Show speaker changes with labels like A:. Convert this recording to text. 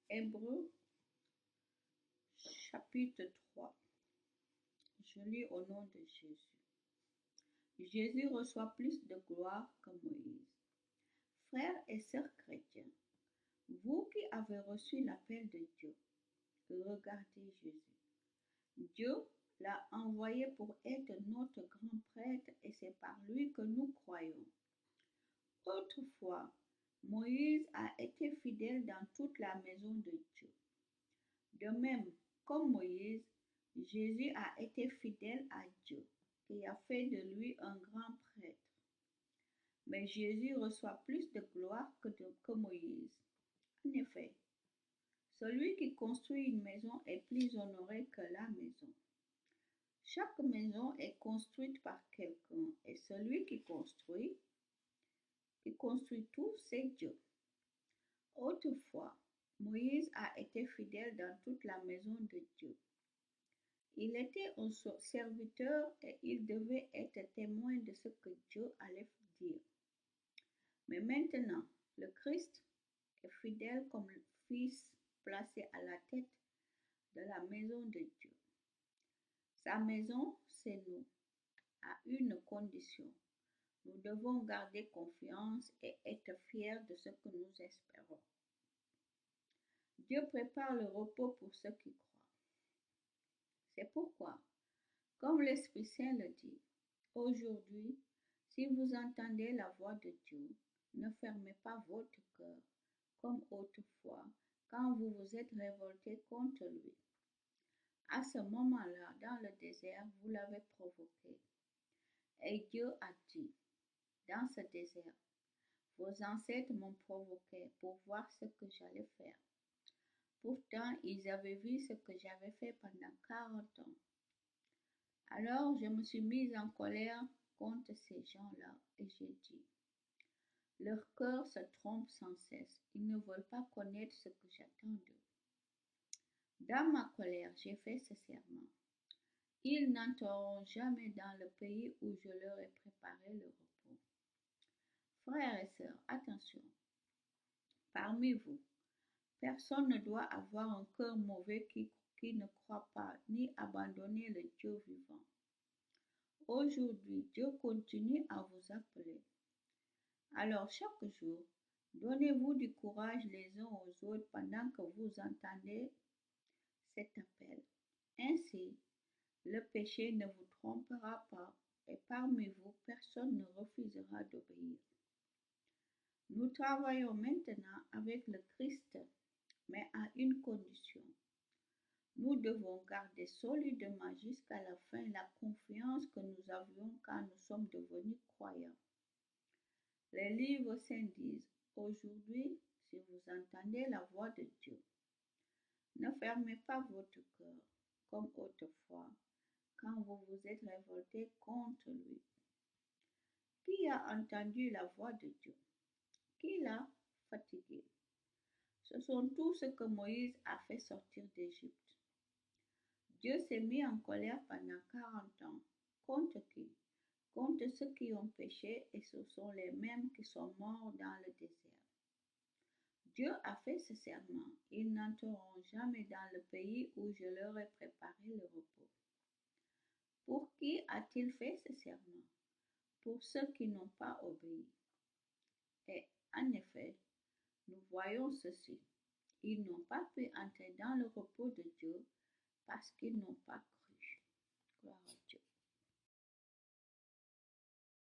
A: Hébreux chapitre 3. Je lis au nom de Jésus. Jésus reçoit plus de gloire que Moïse. Frères et sœurs chrétiens, vous qui avez reçu l'appel de Dieu, regardez Jésus. Dieu l'a envoyé pour être notre grand prêtre et c'est par lui que nous croyons. Autrefois, Moïse a été fidèle dans toute la maison de Dieu. De même, comme Moïse, Jésus a été fidèle à Dieu, qui a fait de lui un grand prêtre. Mais Jésus reçoit plus de gloire que Moïse. En effet, celui qui construit une maison est plus honoré que la maison. Chaque maison est construite par quelqu'un et celui qui construit tout, c'est Dieu. Autrefois, Moïse a été fidèle dans toute la maison de Dieu. Il était un serviteur et il devait être témoin de ce que Dieu allait dire. Mais maintenant, le Christ est fidèle comme le Fils placé à la tête de la maison de Dieu. Sa maison, c'est nous, à une condition. Nous devons garder confiance et être fiers de ce que nous espérons. Dieu prépare le repos pour ceux qui croient. C'est pourquoi, comme l'Esprit Saint le dit, aujourd'hui, si vous entendez la voix de Dieu, ne fermez pas votre cœur comme autrefois quand vous vous êtes révoltés contre lui. À ce moment-là, dans le désert, vous l'avez provoqué. Et Dieu a dit, dans ce désert, vos ancêtres m'ont provoqué pour voir ce que j'allais faire. Pourtant, ils avaient vu ce que j'avais fait pendant 40 ans. Alors, je me suis mise en colère contre ces gens-là et j'ai dit, leur cœur se trompe sans cesse, ils ne veulent pas connaître ce que j'attends d'eux. Dans ma colère, j'ai fait ce serment. Ils n'entreront jamais dans le pays où je leur ai préparé le repos. Frères et sœurs, attention. Parmi vous, personne ne doit avoir un cœur mauvais qui ne croit pas ni abandonner le Dieu vivant. Aujourd'hui, Dieu continue à vous appeler. Alors chaque jour, donnez-vous du courage les uns aux autres pendant que vous entendez cet appel. Ainsi, le péché ne vous trompera pas et parmi vous, personne ne refusera d'obéir. Nous travaillons maintenant avec le Christ, mais à une condition. Nous devons garder solidement jusqu'à la fin la confiance que nous avions quand nous sommes devenus croyants. Les livres saints disent, aujourd'hui, si vous entendez la voix de Dieu, ne fermez pas votre cœur comme autrefois quand vous vous êtes révoltés contre lui. Qui a entendu la voix de Dieu? Qui l'a fatigué? Ce sont tous ceux que Moïse a fait sortir d'Égypte. Dieu s'est mis en colère pendant 40 ans. Contre qui? Contre ceux qui ont péché et ce sont les mêmes qui sont morts dans le désert. Dieu a fait ce serment. Ils n'entreront jamais dans le pays où je leur ai préparé le repos. Pour qui a-t-il fait ce serment? Pour ceux qui n'ont pas obéi. Et en effet, nous voyons ceci. Ils n'ont pas pu entrer dans le repos de Dieu parce qu'ils n'ont pas